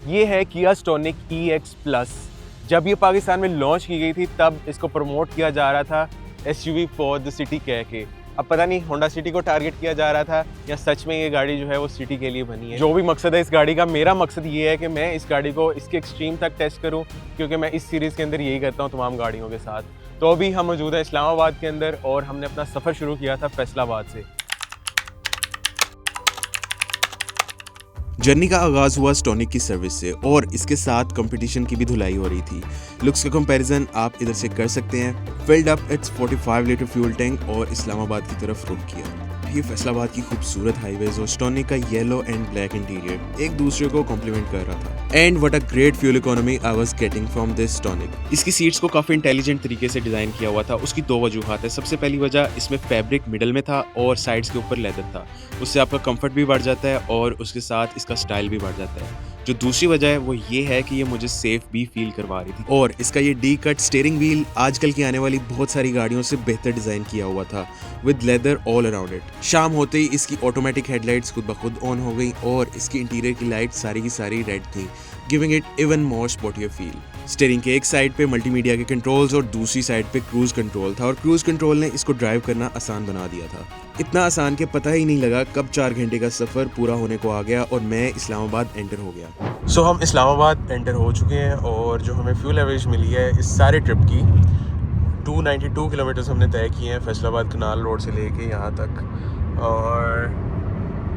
ये है किया स्टोनिक EX प्लस। जब ये पाकिस्तान में लॉन्च की गई थी तब इसको प्रमोट किया जा रहा था SUV फॉर द सिटी कह के। अब पता नहीं होंडा सिटी को टारगेट किया जा रहा था या सच में ये गाड़ी जो है वो सिटी के लिए बनी है। जो भी मकसद है इस गाड़ी का, मेरा मकसद ये है कि मैं इस गाड़ी को इसके एक्सट्रीम तक टेस्ट करूं, क्योंकि मैं इस सीरीज़ के अंदर यही करता हूं तमाम गाड़ियों के साथ। तो अभी हम मौजूद हैं इस्लामाबाद के अंदर और हमने अपना सफ़र शुरू किया था फैसलाबाद से। जर्नी का आगाज हुआ स्टोनिक की सर्विस से और इसके साथ कंपटीशन की भी धुलाई हो रही थी। लुक्स का कंपैरिजन आप इधर से कर सकते हैं। Filled up it's 45 litre fuel tank और इस्लामाबाद की तरफ रुख किया। ये फैसलाबाद की खूबसूरत हाईवेज और स्टोनिक का येलो एंड ब्लैक इंटीरियर एक दूसरे को कॉम्प्लीमेंट कर रहा था। And what a great fuel economy I was getting from this Stonic. इसकी सीट्स को काफी इंटेलिजेंट तरीके से डिजाइन किया हुआ था। उसकी दो वजूहात है। सबसे पहली वजह, इसमें फैब्रिक मिडल में था और साइड्स के ऊपर लेदर था। उससे आपका कंफर्ट भी बढ़ जाता है और उसके साथ इसका स्टाइल भी बढ़ जाता है। जो दूसरी वजह है वो ये है कि ये मुझे सेफ भी फील करवा रही थी। और इसका ये डी कट स्टीयरिंग व्हील आजकल की आने वाली बहुत सारी गाड़ियों से बेहतर डिजाइन किया हुआ था, with leather all around it. शाम होते ही इसकी ऑटोमेटिक हेडलाइट्स खुद ब खुद ऑन हो गई और इसकी इंटीरियर की लाइट सारी की सारी रेड थी, giving it even more sportier feel. Steering के एक साइड पे मल्टीमीडिया के कंट्रोल्स और दूसरी साइड पे क्रूज कंट्रोल था और क्रूज कंट्रोल ने इसको ड्राइव करना आसान बना दिया था। इतना आसान कि पता ही नहीं लगा कब 4 घंटे का सफ़र पूरा होने को आ गया और मैं इस्लामाबाद एंटर हो गया। सो हम इस्लामाबाद एंटर हो चुके हैं और जो हमें फ्यूल एवरेज मिली है इस सारे ट्रिप की 292 किलोमीटर्स हमने तय किए हैं फैसलाबाद कनाल रोड से लेके यहाँ तक। और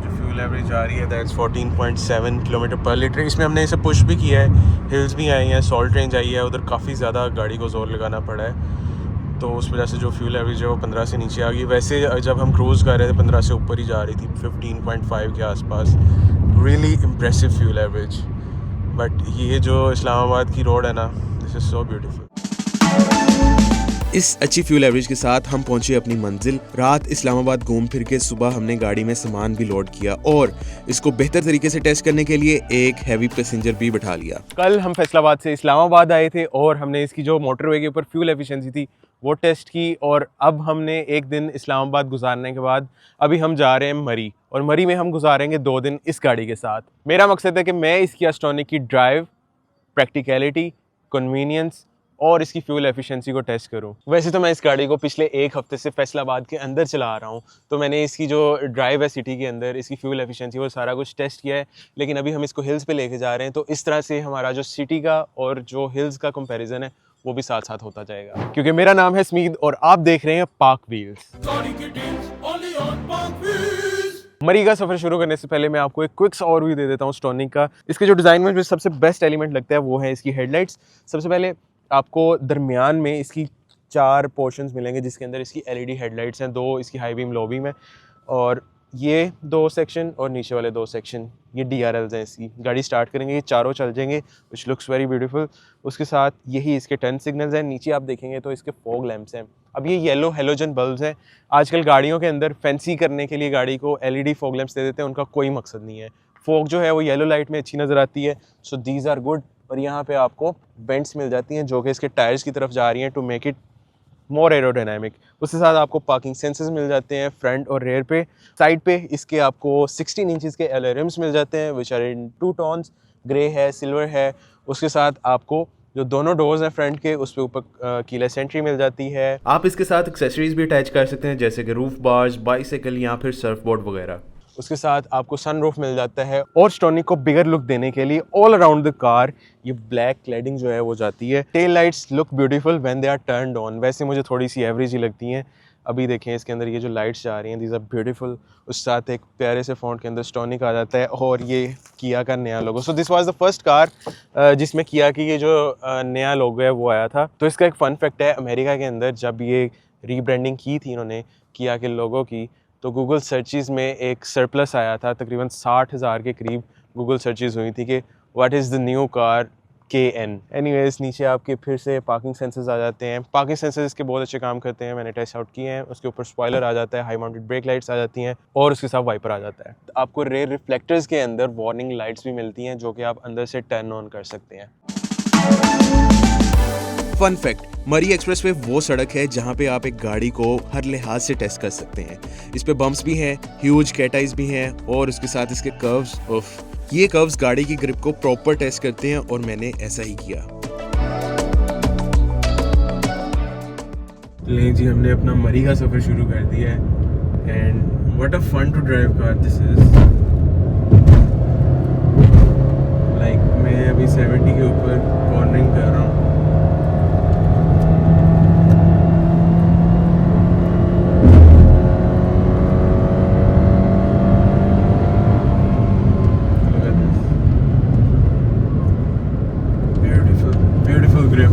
जो फ्यूल एवरेज आ रही है दैट्स 14.7 किलोमीटर पर लीटर। इसमें हमने इसे पुश भी किया है, हिल्स भी आई हैं, सॉल्ट रेंज आई है, उधर काफ़ी ज़्यादा गाड़ी को जोर लगाना पड़ा है, तो उस वजह से जो फ्यूल एवरेज है वो 15 से नीचे आ गई। वैसे जब हम क्रूज़ कर रहे थे 15 से ऊपर ही जा रही थी, 15.5 के आसपास। Really impressive fuel average. But ये जो इस्लामाबाद की रोड है ना, दिस इज़ सो ब्यूटीफुल। इस अच्छी फ्यूल एवरेज के साथ हम पहुंचे अपनी मंजिल। रात इस्लामाबाद घूम फिर के सुबह हमने गाड़ी में सामान भी लोड किया और इसको बेहतर तरीके से टेस्ट करने के लिए एक हैवी पैसेंजर भी बैठा लिया। कल हम फैसलाबाद से इस्लामाबाद आए थे और हमने इसकी जो मोटरवे के ऊपर फ्यूल एफिशिएंसी थी वो टेस्ट की। और अब हमने एक दिन इस्लामाबाद गुजारने के बाद अभी हम जा रहे हैं मरी, और मरी में हम गुजारेंगे 2 दिन इस गाड़ी के साथ। मेरा मकसद है कि मैं इसकी स्टोनिक की ड्राइव, प्रैक्टिकलिटी, कन्वीनियंस और इसकी फ्यूल एफिशिएंसी को टेस्ट करूं। वैसे तो मैं इस गाड़ी को पिछले 1 हफ्ते से फैसलाबाद के अंदर चला रहा हूं, तो मैंने इसकी जो ड्राइव है सिटी के अंदर, इसकी फ्यूल एफिशिएंसी वो सारा कुछ टेस्ट किया है। लेकिन अभी हम इसको हिल्स पे लेके जा रहे हैं, तो इस तरह से हमारा जो सिटी का और जो हिल्स का कंपैरिजन है वो भी साथ साथ होता जाएगा। क्योंकि मेरा नाम है स्मीद और आप देख रहे हैं पाक व्हील्स। मरी का सफर शुरू करने से पहले मैं आपको एक क्विक ओवरव्यू दे देता हूँ स्टोनिक का। इसके जो डिज़ाइन में जो सबसे बेस्ट एलिमेंट लगता है वो है इसकी हेडलाइट्स। सबसे पहले आपको दरमियान में इसकी 4 पोर्शंस मिलेंगे जिसके अंदर इसकी LED हेडलाइट्स हैं, 2 इसकी हाई बीम लो बीम है, और ये 2 सेक्शन और नीचे वाले 2 सेक्शन ये DRLs हैं। इसकी गाड़ी स्टार्ट करेंगे ये चारों चल जाएंगे, विच लुक्स वेरी ब्यूटीफुल। उसके साथ यही इसके टर्न सिग्नल्स हैं। नीचे आप देखेंगे तो इसके फॉग लैंप्स हैं। अब ये येलो हेलोजन बल्ब्स हैं। आजकल गाड़ियों के अंदर फैंसी करने के लिए गाड़ी को LED फॉग लैंप्स दे देते हैं, उनका कोई मकसद नहीं है। फॉग जो है वो येलो लाइट में अच्छी नज़र आती है, सो दीज आर गुड। और यहाँ पे आपको बेंट्स मिल जाती हैं जो कि इसके टायर्स की तरफ जा रही हैं to make it more aerodynamic. उसके साथ आपको पार्किंग सेंसर्स मिल जाते हैं फ्रंट और रेयर पे। साइड पे इसके आपको 16 इंचेस के एलॉय रिम्स मिल जाते हैं which are in 2 tones, grey है, सिल्वर है। उसके साथ आपको जो दोनों डोर्स हैं फ्रंट के उस पे ऊपर कीलेस एंट्री मिल जाती है। आप इसके साथ एक्सेसरीज भी अटैच कर सकते हैं जैसे कि रूफ बार्स, बाइसाइकिल या फिर सर्फ बोर्ड वगैरह। उसके साथ आपको सनरूफ मिल जाता है और स्टोनिक को बिगर लुक देने के लिए ऑल अराउंड द कार ये ब्लैक क्लैडिंग जो है वो जाती है। Tail lights look beautiful when they are turned on. वैसे मुझे थोड़ी सी एवरेज ही लगती हैं। अभी देखें इसके अंदर ये जो लाइट्स जा रही हैं दीज आर ब्यूटीफुल। उस साथ एक प्यारे से फॉन्ट के अंदर स्टोनिक आ जाता है और ये किया का नया logo. So this was the first car जिसमें किया की ये जो नया लोगो है वो आया था। तो इसका एक फ़न फैक्ट है, अमेरिका के अंदर जब ये रीब्रांडिंग की थी इन्होंने किया के लोगो की, तो गूगल सर्चिज़ में एक सरप्लस आया था, तकरीबन 60,000 के करीब गूगल सर्चिज़ हुई थी कि what is the new car KN। Anyways नीचे आपके फिर से पार्किंग सेंसर्स आ जाते हैं। पार्किंग सेंसर्स के बहुत अच्छे काम करते हैं, मैंने टेस्ट आउट किए हैं। उसके ऊपर स्पॉइलर आ जाता है, हाई माउंटेड ब्रेक लाइट्स आ जाती हैं और उसके साथ वाइपर आ जाता है। तो आपको रेयर रिफ्लेक्टर्स के अंदर वार्निंग लाइट्स भी मिलती हैं जो कि आप अंदर से टर्न ऑन कर सकते हैं। फन फैक्ट, मरी एक्सप्रेसवे वो सड़क है जहाँ पे आप एक गाड़ी को हर लिहाज से टेस्ट कर सकते हैं। इस पे बम्प्स भी हैं, ह्यूज कैटाइज भी हैं और उसके साथ इसके कर्व्स ये कर्व्स गाड़ी की ग्रिप को प्रॉपर टेस्ट करते हैं और मैंने ऐसा ही किया। ले जी, हमने अपना मरी का सफ़र शुरू कर दिया है and what a fun to drive car this is. Like मैं अभी 70 के ऊपर कॉर्नरिंग कर रहा हूँ। ब्यूटीफुल ग्रिप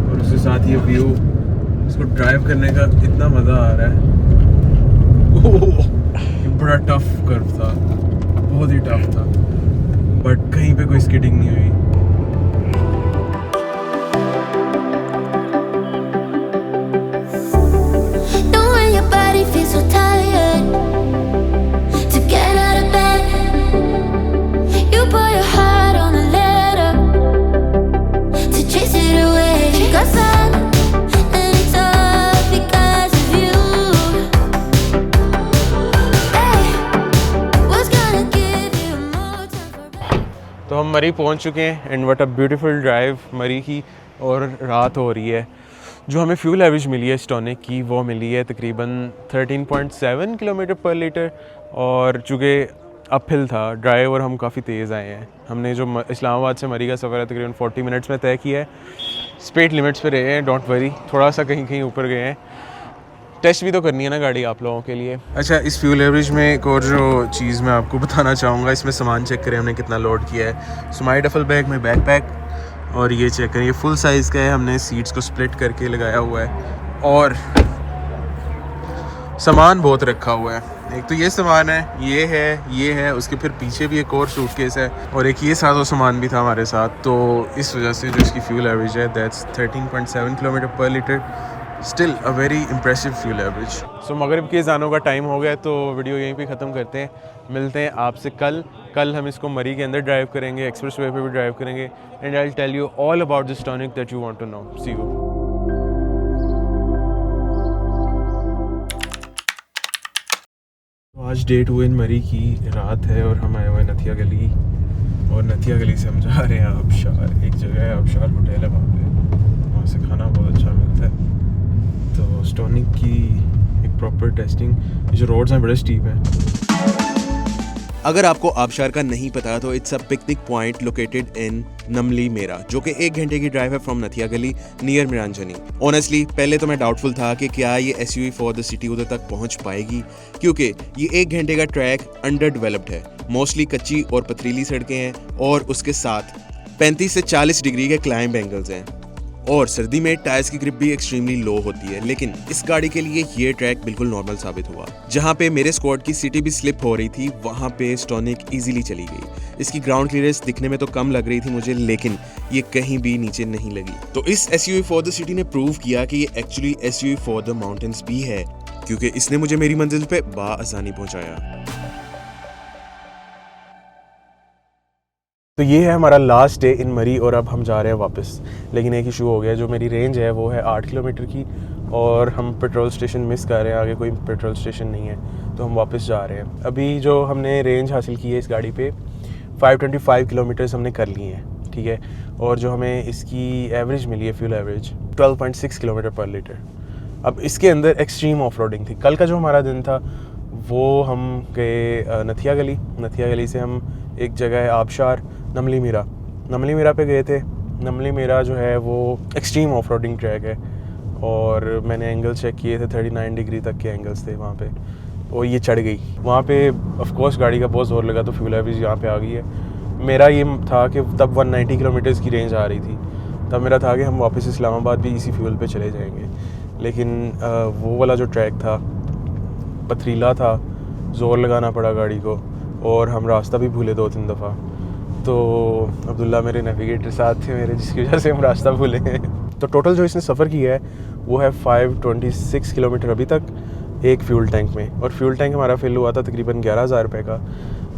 और उसके साथ ये व्यू, इसको ड्राइव करने का इतना मज़ा आ रहा है। ये बड़ा टफ कर्व था, बहुत ही टफ था, बट कहीं पे कोई स्किडिंग नहीं हुई। तो हम मरी पहुंच चुके हैं and what a beautiful drive मरी की। और रात हो रही है। जो हमें फ्यूल एवरेज मिली है स्टॉनिक की वो मिली है तकरीबन 13.7 किलोमीटर पर लीटर। और चूँकि अपहिल था ड्राइव और हम काफ़ी तेज़ आए हैं। हमने जो इस्लामाबाद से मरी का सफ़र है तकरीबन 40 मिनट्स में तय किया है। स्पीड लिमिट्स पे रहे हैं, डोंट वरी, थोड़ा सा कहीं कहीं ऊपर गए हैं। टेस्ट भी तो करनी है ना गाड़ी आप लोगों के लिए। अच्छा, इस फ्यूल एवरेज में एक और जो चीज़ मैं आपको बताना चाहूँगा, इसमें सामान चेक करें हमने कितना लोड किया है। सो माई डफल बैग में बैकपैक, और ये चेक करें, ये फुल साइज़ का है। हमने सीट्स को स्प्लिट करके लगाया हुआ है और सामान बहुत रखा हुआ है। एक तो ये सामान है, ये है, उसके फिर पीछे भी एक और सूटकेस है और एक ये सारा सामान भी था हमारे साथ। तो इस वजह से जो इसकी फ्यूल एवरेज है that's 13.7 kilometre per litre. Still a very impressive fuel average. So मगरिब के अज़ानों का टाइम हो गया तो वीडियो यहीं पे ख़त्म करते हैं। मिलते हैं आपसे कल हम इसको मरी के अंदर ड्राइव करेंगे, एक्सप्रेस वे पे भी ड्राइव करेंगे and I will tell you all about this tonic that you want to know. See you. आज डे 2 इन मरी की रात है और हम आए हुए हैं नथिया गली, और नथिया गली से हम जा रहे हैं आबशार। एक जगह है आबशार होटल है, वहाँ से खाना बहुत अच्छा मिलता है। तो स्टॉनिक की एक प्रॉपर टेस्टिंग, जो रोड्स हैं बड़े स्टीप हैं। अगर आपको आबशार का नहीं पता तो it's a picnic point located in Namli मेरा, जो कि 1 घंटे की ड्राइव है फ्रॉम नथिया गली नियर मिरांजनी। ऑनेस्टली पहले तो मैं डाउटफुल था कि क्या ये SUV फॉर द सिटी उधर तक पहुंच पाएगी, क्योंकि ये 1 घंटे का ट्रैक अंडर डेवलप्ड है। मोस्टली कच्ची और पथरीली सड़कें हैं और उसके साथ 35 से 40 डिग्री के क्लाइंब एंगल्स हैं और सर्दी में टायर्स की ग्रिप भी एक्सट्रीमली लो होती है। लेकिन इस गाड़ी के लिए ये ट्रैक बिल्कुल नॉर्मल साबित हुआ। जहाँ पे मेरे स्क्वाड की सीटी भी स्लिप हो रही थी वहाँ पे स्टॉनिक इजीली चली गई। इसकी ग्राउंड क्लियरेंस दिखने में तो कम लग रही थी मुझे, लेकिन ये कहीं भी नीचे नहीं लगी। तो इस SUV फॉर द सिटी ने प्रूव किया कि ये actually SUV for the mountains भी है, क्योंकि इसने मुझे मेरी मंजिल पे बाआसानी पहुँचाया। तो ये है हमारा लास्ट डे इन मरी और अब हम जा रहे हैं वापस। लेकिन एक इशू हो गया, जो मेरी रेंज है वो है 8 किलोमीटर की और हम पेट्रोल स्टेशन मिस कर रहे हैं, आगे कोई पेट्रोल स्टेशन नहीं है, तो हम वापस जा रहे हैं। अभी जो हमने रेंज हासिल की है इस गाड़ी पे 525 किलोमीटर्स हमने कर लिए हैं, ठीक है। और जो हमें इसकी एवरेज मिली है fuel average 12.6 kilometre per litre. अब इसके अंदर एक्सट्रीम ऑफ रोडिंग थी। कल का जो हमारा दिन था वो हम गए नथिया गली से हम एक जगह है आबशार, नमली मीरा पे गए थे। नमली मीरा जो है वो एक्सट्रीम ऑफ रोडिंग ट्रैक है और मैंने एंगल चेक किए थे, 39 डिग्री तक के एंगल्स थे वहाँ पे, और ये चढ़ गई वहाँ पे। ऑफ कोर्स गाड़ी का बहुत ज़ोर लगा तो फ्यूल एवरेज यहाँ पे आ गई है। मेरा ये था कि तब 190 किलोमीटर्स की रेंज आ रही थी, तब मेरा था कि हम वापस इस्लामाबाद भी इसी फ्यूल पे चले जाएंगे। लेकिन वो वाला जो ट्रैक था पथरीला था, ज़ोर लगाना पड़ा गाड़ी को और हम रास्ता भी भूले 2-3 दफ़ा। तो अब्दुल्ला मेरे नेविगेटर साथ थे मेरे, जिसकी वजह से हम रास्ता भूले हैं। तो टोटल जो इसने सफ़र किया है वो है 526 किलोमीटर अभी तक एक फ्यूल टैंक में। और फ्यूल टैंक हमारा फिल हुआ था तकरीबन 11,000 रुपये का,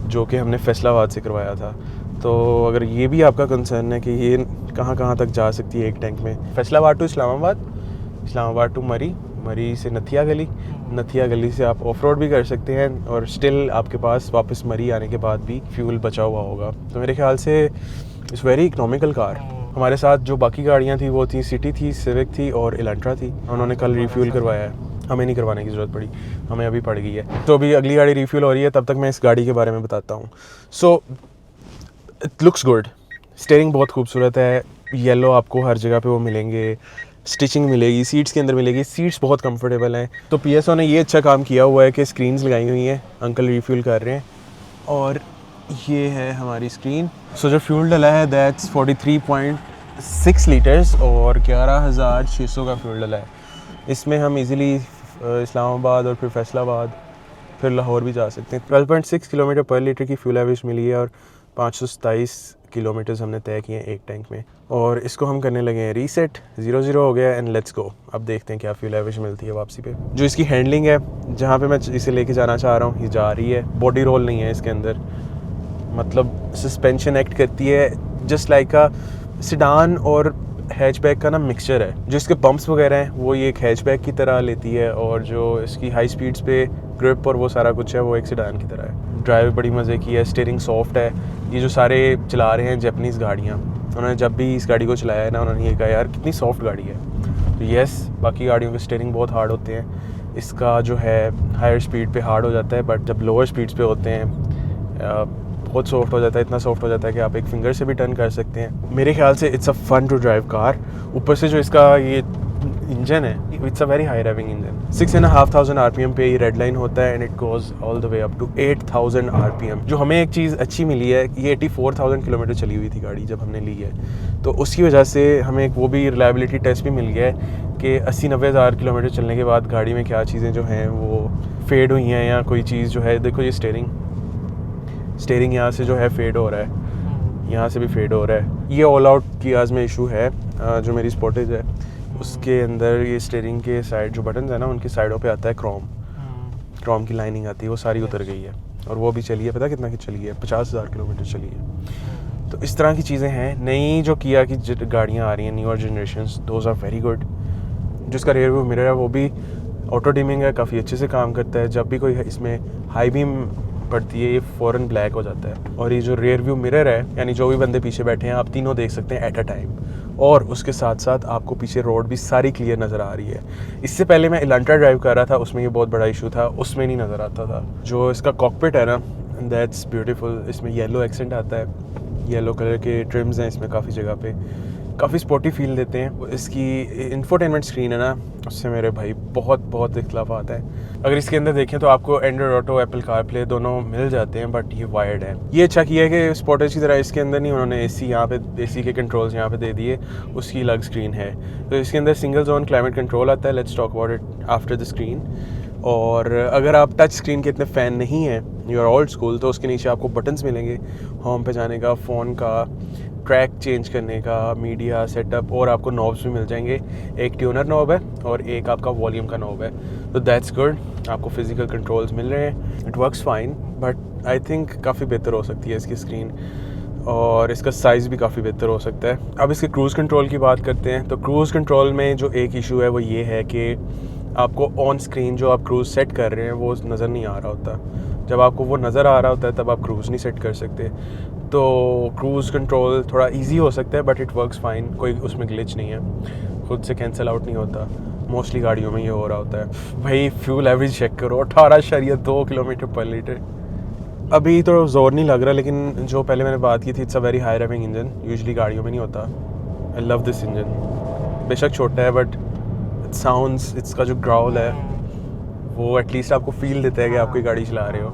जो कि हमने फैसलाबाद से करवाया था। तो अगर ये भी आपका कंसर्न है कि ये कहाँ तक जा सकती है एक टैंक में, फैसलाबाद टू इस्लामाबाद, इस्लामाबाद टू मरी, मरी से नथिया गली से आप ऑफ रोड भी कर सकते हैं और स्टिल आपके पास वापस मरी आने के बाद भी फ्यूल बचा हुआ होगा। तो मेरे ख्याल से इट्स वेरी इकोनॉमिकल कार। हमारे साथ जो बाकी गाड़ियाँ थी वो थी सिटी थी, सिविक थी और इलांट्रा थी। उन्होंने कल रिफ्यूल करवाया है, हमें नहीं करवाने की ज़रूरत पड़ी, हमें अभी पड़ गई है। तो अभी अगली गाड़ी रिफ्यूल हो रही है, तब तक मैं इस गाड़ी के बारे में बताता हूँ। So it looks good, steering बहुत खूबसूरत है, येलो आपको हर जगह पे वो मिलेंगे, स्टिचिंग मिलेगी, सीट्स के अंदर मिलेगी, सीट्स बहुत कंफर्टेबल हैं। तो पीएसओ ने ये अच्छा काम किया हुआ है कि स्क्रीन्स लगाई हुई हैं, अंकल रिफ्यूल कर रहे हैं और ये है हमारी स्क्रीन। सो जो फ्यूल डला है दैट्स 43.6 लीटर्स और 11,600 का फ्यूल डला है। इसमें हम इजीली इस्लामाबाद और फिर फैसलाबाद फिर लाहौर भी जा सकते हैं। 12.6 किलोमीटर पर लीटर की फ्यूल एवरेज मिली है और 527 किलोमीटर्स हमने तय किए हैं एक टैंक में। और इसको हम करने लगे हैं रीसेट, 0-0 हो गया एंड लेट्स गो। अब देखते हैं क्या फ्यूल एवरेज मिलती है वापसी पे। जो इसकी हैंडलिंग है, जहाँ पे मैं इसे लेके जाना चाह रहा हूँ, ये जा रही है। बॉडी रोल नहीं है इसके अंदर, मतलब सस्पेंशन एक्ट करती है जस्ट लाइक अ सिडान और हैचबैक का ना मिक्सचर है। जो इसके बम्प्स वगैरह हैं वो ये एक हैचबैक की तरह लेती है और जो इसकी हाई स्पीड्स पे ग्रिप और वो सारा कुछ है वो एक सिडान की तरह है। ड्राइव बड़ी मज़े की है, स्टीयरिंग सॉफ्ट है। ये जो सारे चला रहे हैं जापानीज़ गाड़ियाँ, उन्होंने जब भी इस गाड़ी को चलाया है ना, उन्होंने ये कहा यार कितनी सॉफ्ट गाड़ी है। तो येस, बाकी गाड़ियों के स्टीयरिंग बहुत हार्ड होते हैं, इसका जो है हायर स्पीड पे हार्ड हो जाता है, बट जब लोअर स्पीड्स पे होते हैं बहुत सॉफ्ट हो जाता है। इतना सॉफ्ट हो जाता है कि आप एक फिंगर से भी टर्न कर सकते हैं। मेरे ख्याल से it's a fun to drive car. ऊपर से जो इसका ये इंजन है, it's a very high revving engine. 6,500 RPM पे ये रेड लाइन होता है and it goes all the way up to 8,000 RPM। जो हमें एक चीज़ अच्छी मिली है, ये 84,000 किलोमीटर चली हुई थी गाड़ी जब हमने ली है, तो उसकी वजह से हमें एक वो भी रिलायबिलिटी टेस्ट भी मिल गया है कि 80-90 हज़ार किलोमीटर चलने के बाद गाड़ी में क्या चीज़ें जो हैं वो फेड हुई हैं या कोई चीज़ जो है, देखो ये स्टीयरिंग यहाँ से जो है फेड हो रहा है, यहाँ से भी फेड हो रहा है। ये ऑल आउट कियाज में इशू है। जो मेरी स्पोर्टेज है उसके अंदर ये स्टीयरिंग के साइड जो बटन है ना, उनकी साइडों पे आता है क्रोम की लाइनिंग आती है, वो सारी उतर गई है और वो भी चली है, पता कितना की चली है, 50,000 किलोमीटर चली है। तो इस तरह की चीज़ें हैं। नई जो किया की गाड़ियाँ आ रही हैं, newer generations, those are very good. जिसका रियर व्यू मिरर है वो भी ऑटो डिमिंग है, काफ़ी अच्छे से काम करता है। जब भी कोई इसमें हाई बीम पड़ती है ये फ़ौरन ब्लैक हो जाता है। और ये जो रियर व्यू मिरर है, यानी जो भी बंदे पीछे बैठे हैं आप तीनों देख सकते हैं एट अ टाइम, और उसके साथ साथ आपको पीछे रोड भी सारी क्लियर नज़र आ रही है। इससे पहले मैं इलांट्रा ड्राइव कर रहा था, उसमें ये बहुत बड़ा इशू था, उसमें नहीं नज़र आता था। जो इसका कॉकपिट है ना, दैट्स ब्यूटीफुल। इसमें येलो एक्सेंट आता है, येलो कलर के ट्रिम्स हैं इसमें काफ़ी जगह पे, काफ़ी स्पोर्टी फील देते हैं। इसकी इंफोटेनमेंट स्क्रीन है ना, उससे मेरे भाई बहुत इख्तलाफात हैं। अगर इसके अंदर देखें तो आपको एंड्रॉयड ऑटो, एप्पल कारप्ले दोनों मिल जाते हैं, बट ये वायर्ड है। ये अच्छा किया है कि स्पोर्टेज की तरह इसके अंदर नहीं, उन्होंने एसी यहाँ पे, एसी के कंट्रोल्स यहाँ पे दे दिए, उसकी अलग स्क्रीन है। तो इसके अंदर सिंगल जोन क्लाइमेट कंट्रोल आता है। Let's talk about it after the screen. और अगर आप टच स्क्रीन के इतने फ़ैन नहीं हैं, यू आर ओल्ड स्कूल, तो उसके नीचे आपको बटन्स मिलेंगे, होम पे जाने का, फ़ोन का, ट्रैक चेंज करने का, मीडिया सेटअप, और आपको नॉब्स भी मिल जाएंगे। एक ट्यूनर नॉब है और एक आपका वॉल्यूम का नॉब है। तो दैट्स गुड, आपको फिजिकल कंट्रोल्स मिल रहे हैं। It works fine, but I think काफ़ी बेहतर हो सकती है इसकी स्क्रीन, और इसका साइज़ भी काफ़ी बेहतर हो सकता है। अब इसके क्रूज़ कंट्रोल की बात करते हैं। तो क्रूज़ कंट्रोल में जो एक इशू है वो ये है कि आपको ऑन स्क्रीन जो आप क्रूज़ सेट कर रहे हैं वो नज़र नहीं आ रहा होता। जब आपको वो नज़र आ रहा होता है तब आप क्रूज़ नहीं सेट कर सकते। तो क्रूज़ कंट्रोल थोड़ा इजी हो सकता है, बट इट वर्क्स फाइन, कोई उसमें ग्लिच नहीं है, खुद से कैंसिल आउट नहीं होता। मोस्टली गाड़ियों में ये हो रहा होता है। भाई फ्यूल एवरेज चेक करो, 18.2 किलोमीटर पर लीटर। अभी तो जोर नहीं लग रहा, लेकिन जो पहले मैंने बात की थी, it's a very high revving engine, usually गाड़ियों में नहीं होता। I love this engine. बेशक छोटा है बट इट साउंड्स, इसका जो ग्राउल है वो एटलीस्ट आपको फील देता है कि आप कोई गाड़ी चला रहे हो।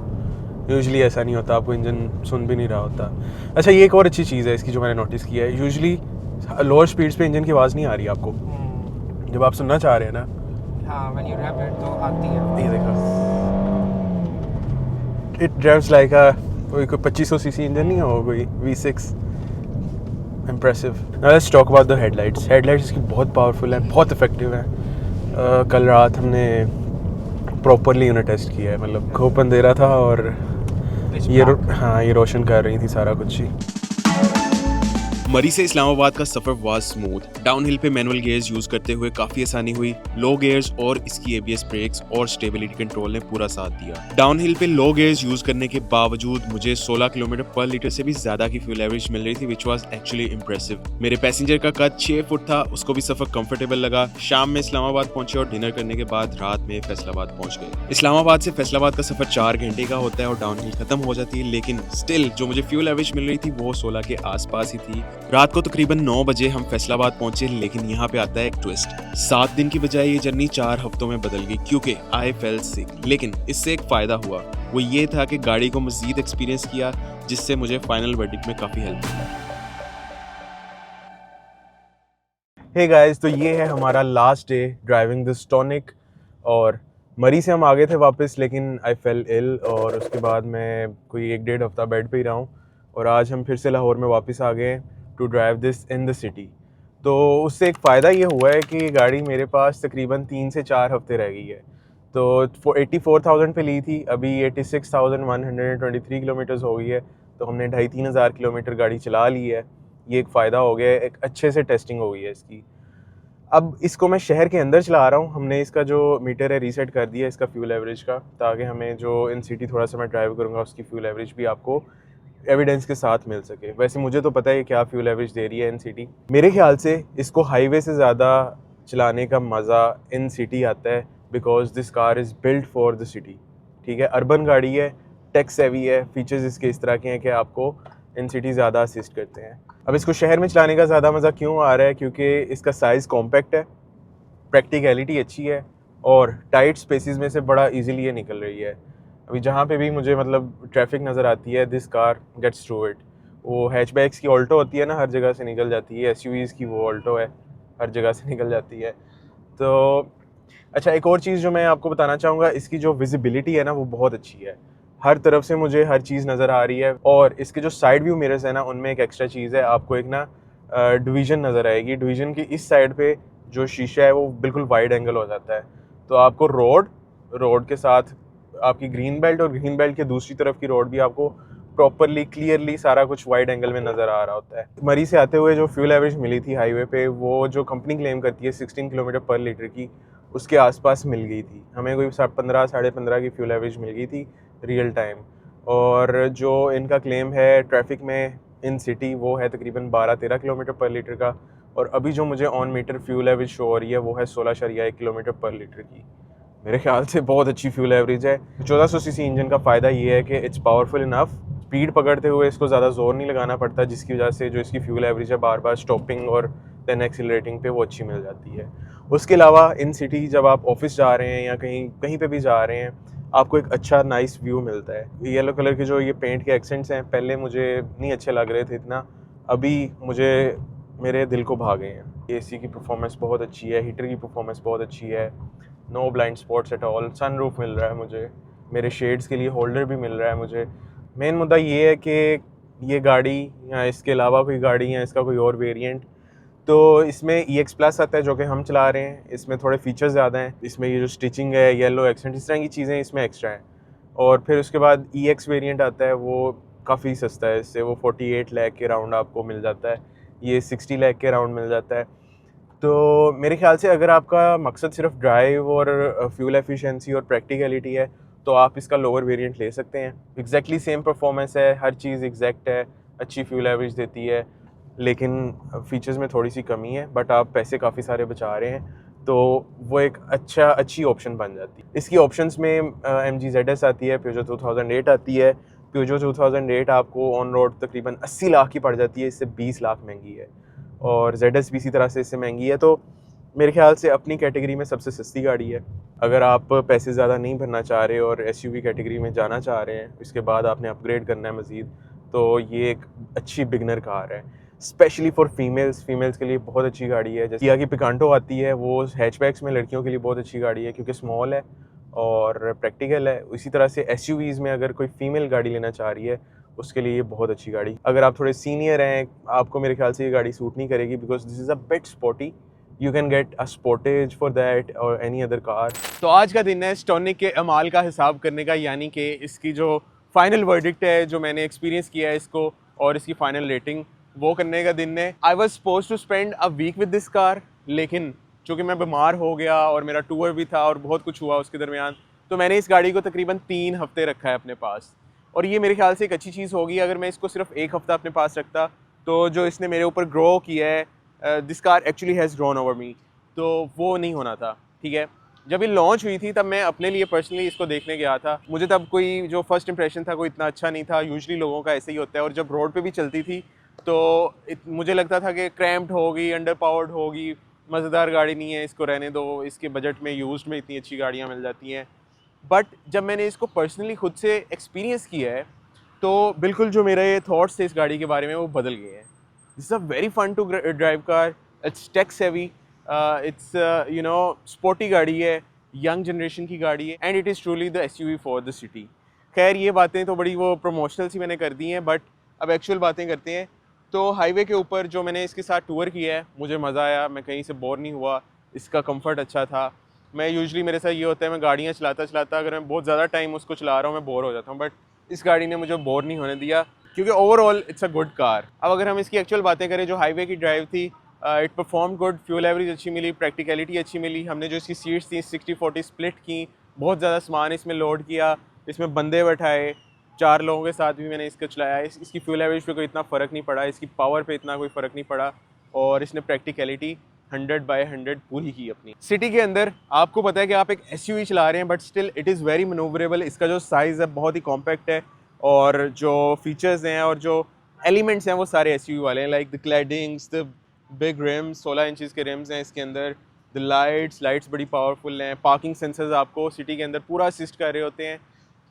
यूजुअली ऐसा नहीं होता, आपको इंजन सुन भी नहीं रहा होता। अच्छा, ये एक और अच्छी चीज़ है इसकी जो मैंने नोटिस किया है, यूजुअली लोअर स्पीड्स पे इंजन की आवाज़ नहीं आ रही आपको, जब आप सुनना चाह रहे हैं ना। हाँ, व्हेन यू रैप इट तो आती है। ये देखो, इट ड्राइव्स लाइक अ कोई 2500 सीसी इंजन नहीं हो, कोई V6। Impressive. Now let's talk about the headlights. Headlights इसकी बहुत पावरफुल हैं, बहुत इफेक्टिव हैं। कल रात हमने प्रॉपरली उन्हें टेस्ट किया है, मतलब खूब अंधेरा था और ये रोशन कर रही थी सारा कुछ ही। मरी से इस्लामाबाद का सफर वाज स्मूथ। डाउनहिल पे मैनुअल गियर्स यूज करते हुए काफी आसानी हुई। लो गियर्स और इसकी एबीएस ब्रेक्स और स्टेबिलिटी कंट्रोल ने पूरा साथ दिया। डाउनहिल पे लो गियर्स यूज करने के बावजूद मुझे 16 किलोमीटर पर लीटर से भी ज्यादा की फ्यूल एवरेज मिल रही थी, विच वाज एक्चुअली इंप्रेसिव। मेरे पैसेंजर का कद 6 फुट था, उसको भी सफर कंफर्टेबल लगा। शाम में इस्लामाबाद पहुंचे और डिनर करने के बाद रात में फैसलाबाद पहुंच गए। इस्लामाबाद से फैसलाबाद का सफर 4 घंटे का होता है और डाउनहिल खत्म हो जाती है, लेकिन स्टिल जो मुझे फ्यूल एवरेज मिल रही थी वो 16 के आसपास ही थी। रात को तकरीबन 9 बजे हम फैसलाबाद पहुंचे, लेकिन यहाँ पे आता है एक ट्विस्ट। 7 दिन की बजाय ये जर्नी 4 हफ्तों में बदल गई क्योंकि आई फेल्ट सिक। लेकिन इससे एक फायदा हुआ, वो ये था कि गाड़ी को मजीद एक्सपीरियंस किया, जिससे मुझे फाइनल वर्डिक्ट में काफी हेल्प मिला। हे गाइस, तो ये है हमारा last day driving this tonic. और मरी से हम आ गए थे वापस, लेकिन आई फेल इल और उसके बाद मैं कोई 1-1.5 हफ्ता बेड पे ही रहा हूँ। और आज हम फिर से लाहौर में वापस आ गए to drive this in the city. तो उससे एक फ़ायदा ये हुआ है कि गाड़ी मेरे पास तकरीबन 3 से 4 हफ्ते रह गई है। तो 84,000 पे ली थी, अभी 86,123 किलोमीटर्स हो गई है। तो हमने 2,500-3 हज़ार किलोमीटर गाड़ी चला ली है। ये एक फ़ायदा हो गया है, एक अच्छे से टेस्टिंग हो गई है इसकी। अब इसको मैं शहर के अंदर चला रहा हूँ। हमने इसका जो मीटर है रीसेट कर दिया इसका फ्यूल एवरेज का, ताकि हमें जो इन सिटी थोड़ा सा मैं ड्राइव करूँगा उसकी फ्यूल एवरेज भी आपको एविडेंस के साथ मिल सके। वैसे मुझे तो पता है क्या फ्यूल एवरेज दे रही है इन सिटी। मेरे ख्याल से इसको हाईवे से ज़्यादा चलाने का मज़ा इन सिटी आता है, because this car is built for the city. ठीक है, अर्बन गाड़ी है, टेक सेवी है, फीचर्स इसके इस तरह के हैं कि आपको इन सिटी ज़्यादा असिस्ट करते हैं। अब इसको शहर में चलाने का ज़्यादा मज़ा क्यों आ रहा है? क्योंकि इसका साइज़ कॉम्पैक्ट है, प्रैक्टिकलिटी अच्छी है और टाइट स्पेसेस में से बड़ा इजीली ये निकल रही है। अभी जहाँ पे भी मुझे मतलब ट्रैफिक नज़र आती है, this car gets through it. वो हैचबैक्स की ऑल्टो होती है ना, हर जगह से निकल जाती है। एसयूवीज़ की वो ऑल्टो है, हर जगह से निकल जाती है। तो अच्छा, एक और चीज़ जो मैं आपको बताना चाहूँगा, इसकी जो विजिबिलिटी है ना वो बहुत अच्छी है। हर तरफ से मुझे हर चीज़ नज़र आ रही है। और इसके जो साइड व्यू मिरर्स है ना, उनमें एक एक्स्ट्रा चीज़ है, आपको एक ना डिवीज़न नज़र आएगी। डिवीज़न की इस साइड पे जो शीशा है वो बिल्कुल वाइड एंगल हो जाता है। तो आपको रोड के साथ आपकी ग्रीन बेल्ट और ग्रीन बेल्ट के दूसरी तरफ की रोड भी आपको प्रॉपरली क्लियरली सारा कुछ वाइड एंगल में नज़र आ रहा होता है। मरी से आते हुए जो फ्यूल एवरेज मिली थी हाईवे पे, वो जो कंपनी क्लेम करती है 16 किलोमीटर पर लीटर की, उसके आसपास मिल गई थी हमें। कोई 15 साढ़े 15 की फ्यूल एवरेज मिल गई थी रियल टाइम। और जो इनका क्लेम है ट्रैफिक में इन सिटी, वो है तकरीबन 12-13 किलोमीटर पर लीटर का। और अभी जो मुझे on meter fuel average show हो रही है वो है 16.1 किलोमीटर पर लीटर की। मेरे ख्याल से बहुत अच्छी फ्यूल एवरेज है। 1400 सीसी इंजन का फ़ायदा ये है कि इट्स पावरफुल इनफ। स्पीड पकड़ते हुए इसको ज़्यादा जोर नहीं लगाना पड़ता, जिसकी वजह से जो इसकी फ्यूल एवरेज है बार बार स्टॉपिंग और दैन एक्सीलरेटिंग पे वो अच्छी मिल जाती है। उसके अलावा इन सिटी जब आप ऑफिस जा रहे हैं या कहीं पे भी जा रहे हैं, आपको एक अच्छा नाइस व्यू मिलता है। येलो कलर के जो ये पेंट के एक्सेंट्स हैं, पहले मुझे नहीं अच्छे लग रहे थे इतना, अभी मुझे मेरे दिल को भा गए हैं। एसी की परफॉर्मेंस बहुत अच्छी है, हीटर की परफॉर्मेंस बहुत अच्छी है, no blind spots at all, sunroof मिल रहा है मुझे, मेरे शेड्स के लिए होल्डर भी मिल रहा है मुझे। मेन मुद्दा ये है कि ये गाड़ी या इसके अलावा कोई गाड़ी या इसका कोई और वेरिएंट, तो इसमें EX प्लस आता है जो कि हम चला रहे हैं। इसमें थोड़े फीचर्स ज़्यादा हैं, इसमें ये जो स्टिचिंग है, येलो एक्सेंट, इस तरह की चीज़ें इसमें एक्स्ट्रा हैं। और फिर उसके बाद EX वेरिएंट आता है, वो काफ़ी सस्ता है, इससे वो 48 लाख के राउंड आपको मिल जाता है, ये 60 लाख के राउंड मिल जाता है। तो मेरे ख्याल से अगर आपका मकसद सिर्फ ड्राइव और फ्यूल एफिशिएंसी और प्रैक्टिकलिटी है, तो आप इसका लोअर वेरिएंट ले सकते हैं। एग्जैक्टली सेम परफॉर्मेंस है, हर चीज़ एग्जैक्ट है, अच्छी फ्यूल एवरेज देती है, लेकिन फीचर्स में थोड़ी सी कमी है। बट आप पैसे काफ़ी सारे बचा रहे हैं, तो वो एक अच्छी ऑप्शन बन जाती है। इसकी ऑप्शंस में MG ZS आती है, Peugeot 2008 आती है। Peugeot 2008 आपको ऑन रोड तकरीबन 80 लाख की पड़ जाती है, इससे 20 लाख महंगी है। और ZS भी इसी तरह से इससे महंगी है। तो मेरे ख्याल से अपनी कैटेगरी में सबसे सस्ती गाड़ी है। अगर आप पैसे ज़्यादा नहीं भरना चाह रहे और SUV कैटेगरी में जाना चाह रहे हैं, इसके बाद आपने अपग्रेड करना है मज़ीद, तो ये एक अच्छी बिगनर कार है, स्पेशली फॉर फीमेल्स के लिए बहुत अच्छी गाड़ी है। जैसे किया की पिकांटो आती है, वो हैचबैक्स में लड़कियों के लिए बहुत अच्छी गाड़ी है क्योंकि स्मॉल है और प्रैक्टिकल है। इसी तरह से SUVs में अगर कोई फीमेल गाड़ी लेना चाह रही है, उसके लिए ये बहुत अच्छी गाड़ी। अगर आप थोड़े सीनियर हैं, आपको मेरे ख्याल से ये गाड़ी सूट नहीं करेगी, because this is a bit sporty. You can get a Sportage for that और एनी अदर कार। तो आज का दिन है स्टॉनिक के अमाल का हिसाब करने का, यानी कि इसकी जो फाइनल वर्डिक्ट है, जो मैंने एक्सपीरियंस किया है इसको और इसकी फाइनल रेटिंग, वो करने का दिन ने। I was suppose to spend a week with this car, लेकिन चूँकि मैं बीमार हो गया और मेरा टूर भी था और बहुत कुछ हुआ उसके दरमियान, तो मैंने इस गाड़ी को तकरीबन 3 हफ्ते रखा है अपने पास। और ये मेरे ख्याल से एक अच्छी चीज़ होगी। अगर मैं इसको सिर्फ 1 हफ्ता अपने पास रखता तो जो इसने मेरे ऊपर ग्रो किया है, this car actually has grown over me, तो वो नहीं होना था। ठीक है, जब ये लॉन्च हुई थी तब मैं अपने लिए पर्सनली इसको देखने गया था। मुझे तब कोई जो फर्स्ट इंप्रेशन था कोई इतना अच्छा नहीं था। यूजुअली लोगों का ऐसे ही होता है। और जब रोड पे भी चलती थी तो मुझे लगता था कि क्रैम्प्ड होगी, अंडर पावर्ड होगी, मज़ेदार गाड़ी नहीं है, इसको रहने दो, इसके बजट में यूज्ड में इतनी अच्छी गाड़ियाँ मिल जाती हैं। बट जब मैंने इसको पर्सनली खुद से एक्सपीरियंस किया है तो बिल्कुल जो मेरे थॉट्स थे इस गाड़ी के बारे में वो बदल गए हैं। This is a very fun to drive car, it's tech savvy, it's you know sporty गाड़ी है, यंग जनरेशन की गाड़ी है, and it is truly the SUV for the city. खैर ये बातें तो बड़ी वो प्रमोशनल सी मैंने कर दी हैं, बट अब एक्चुअल बातें करते हैं। तो हाईवे के ऊपर जो मैंने इसके साथ टूर किया है मुझे मज़ा आया, मैं कहीं से बोर नहीं हुआ, इसका कंफर्ट अच्छा था। मैं यूजुअली मेरे साथ ये होता है, मैं गाड़ियाँ चलाता अगर मैं बहुत ज़्यादा टाइम उसको चला रहा हूँ मैं बोर हो जाता हूँ, बट इस गाड़ी ने मुझे बोर नहीं होने दिया क्योंकि overall it's a good car. अब अगर हम इसकी एक्चुअल बातें करें, जो हाईवे की ड्राइव थी, it perform good, fuel average अच्छी मिली, प्रैक्टिकलिटी अच्छी मिली। हमने जो इसकी सीट्स थी 60-40 स्प्लिट की, बहुत ज़्यादा सामान इसमें लोड किया, इसमें बंदे बैठाए, 4 लोगों के साथ भी मैंने इसको चलाया। इसकी फ्यूल एवरेज पे कोई इतना फ़र्क नहीं पड़ा, इसकी पावर पे इतना कोई फ़र्क नहीं पड़ा, और इसने प्रैक्टिकलिटी 100/100 पूरी की अपनी। सिटी के अंदर आपको पता है कि आप एक SUV चला रहे हैं, but still it is very manoeuvrable. इसका जो साइज़ है बहुत ही कॉम्पैक्ट है, और जो फीचर्स हैं और जो एलिमेंट्स हैं वो सारे SUV वाले हैं, like the claddings, the big RIMS, 16 inches के रिम्स हैं इसके अंदर, द लाइट्स बड़ी पावरफुल हैं, पार्किंग सेंसर्स आपको सिटी के अंदर पूरा असिस्ट कर रहे होते हैं।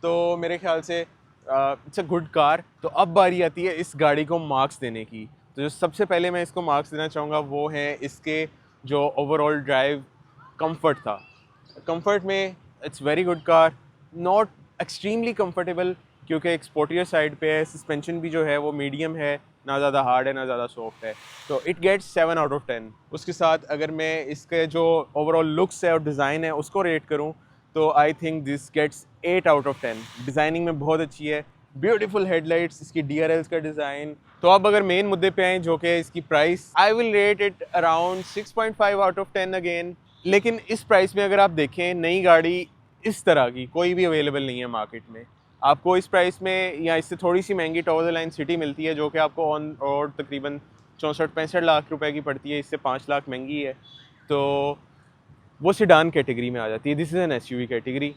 तो मेरे ख्याल से इट्स अ गुड कार। तो अब बारी आती है इस गाड़ी को मार्क्स देने की। तो जो सबसे पहले मैं इसको मार्क्स देना चाहूँगा वो है इसके जो ओवरऑल ड्राइव कंफर्ट था। कंफर्ट में it's very good car, not extremely comfortable क्योंकि एक स्पोर्टियर साइड पे है। सस्पेंशन भी जो है वो मीडियम है, ना ज़्यादा हार्ड है ना ज़्यादा सॉफ्ट है, तो इट गेट्स 7 आउट ऑफ 10। उसके साथ अगर मैं इसके जो ओवरऑल लुक्स है और डिज़ाइन है उसको रेट करूँ तो I think this gets 8 out of 10। Designing में बहुत अच्छी है, ब्यूटीफुल हेडलाइट्स, इसकी DRLs का डिज़ाइन। तो अब अगर मेन मुद्दे पे आएँ जो कि इसकी price, I will rate it around 6.5 out of 10 again. लेकिन इस प्राइस में अगर आप देखें नई गाड़ी इस तरह की कोई भी अवेलेबल नहीं है मार्केट में। आपको इस प्राइस में या इससे थोड़ी सी महंगी top of the line city मिलती है जो कि आपको ऑन रोड तकरीबन 64-65 लाख रुपए की पड़ती है, इससे 5 लाख महंगी है, तो वो सेडान कैटेगरी में आ जाती है। This is an SUV category,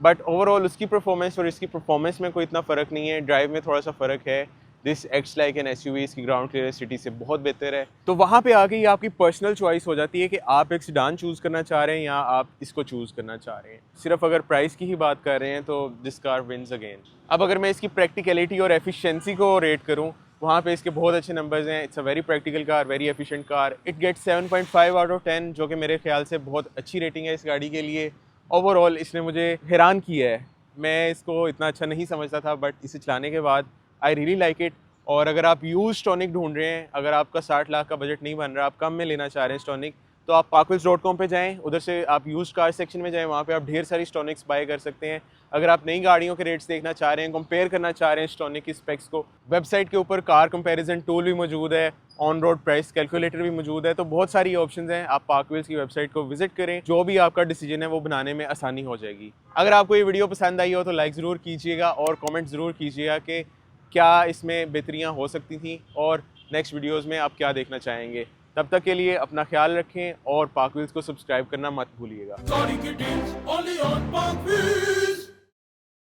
but overall उसकी परफॉर्मेंस और इसकी परफॉर्मेंस में कोई इतना फ़र्क नहीं है, ड्राइव में थोड़ा सा फ़र्क है। This acts like an SUV, इसकी ग्राउंड क्लियरेंस सिटी से बहुत बेहतर है। तो वहाँ पे आके ये आपकी पर्सनल चॉइस हो जाती है कि आप एक सेडान चूज़ करना चाह रहे हैं या आप इसको चूज़ करना चाह रहे हैं। सिर्फ अगर प्राइस की ही बात कर रहे हैं तो दिस कार विंस अगेन। अब अगर मैं इसकी प्रैक्टिकलिटी और एफिशिएंसी को रेट करूँ, वहाँ पे इसके बहुत अच्छे नंबर्स हैं। It's a very practical car, very efficient car. It gets 7.5 out of 10, जो कि मेरे ख्याल से बहुत अच्छी रेटिंग है इस गाड़ी के लिए। ओवरऑल इसने मुझे हैरान किया है, मैं इसको इतना अच्छा नहीं समझता था, बट इसे चलाने के बाद आई रियली लाइक इट। और अगर आप यूज स्टॉनिक ढूंढ रहे हैं, अगर आपका 60 लाख का बजट नहीं बन रहा, आप कम में लेना चाह रहे हैं स्टॉनिक, तो आप parkwheels.com पे जाएं, उधर से आप यूज कार सेक्शन में जाएं, वहाँ पे आप ढेर सारी स्टॉनिक्स बाय कर सकते हैं। अगर आप नई गाड़ियों के रेट्स देखना चाह रहे हैं, कंपेयर करना चाह रहे हैं स्टॉनिक की स्पेक्स को, वेबसाइट के ऊपर कार कंपैरिजन टूल भी मौजूद है, ऑन रोड प्राइस कैलकुलेटर भी मौजूद है, तो बहुत सारी ऑप्शंस हैं। आप पार्कवेल्स की वेबसाइट को विजिट करें, जो भी आपका डिसीजन है वो बनाने में आसानी हो जाएगी। अगर आपको ये वीडियो पसंद आई हो तो लाइक ज़रूर कीजिएगा और कमेंट ज़रूर कीजिएगा कि क्या इसमें बेहतरियाँ हो सकती थी और नेक्स्ट वीडियोज़ में आप क्या देखना चाहेंगे। तब तक के लिए अपना ख्याल रखें और पार्कवेल्स को सब्सक्राइब करना मत भूलिएगा।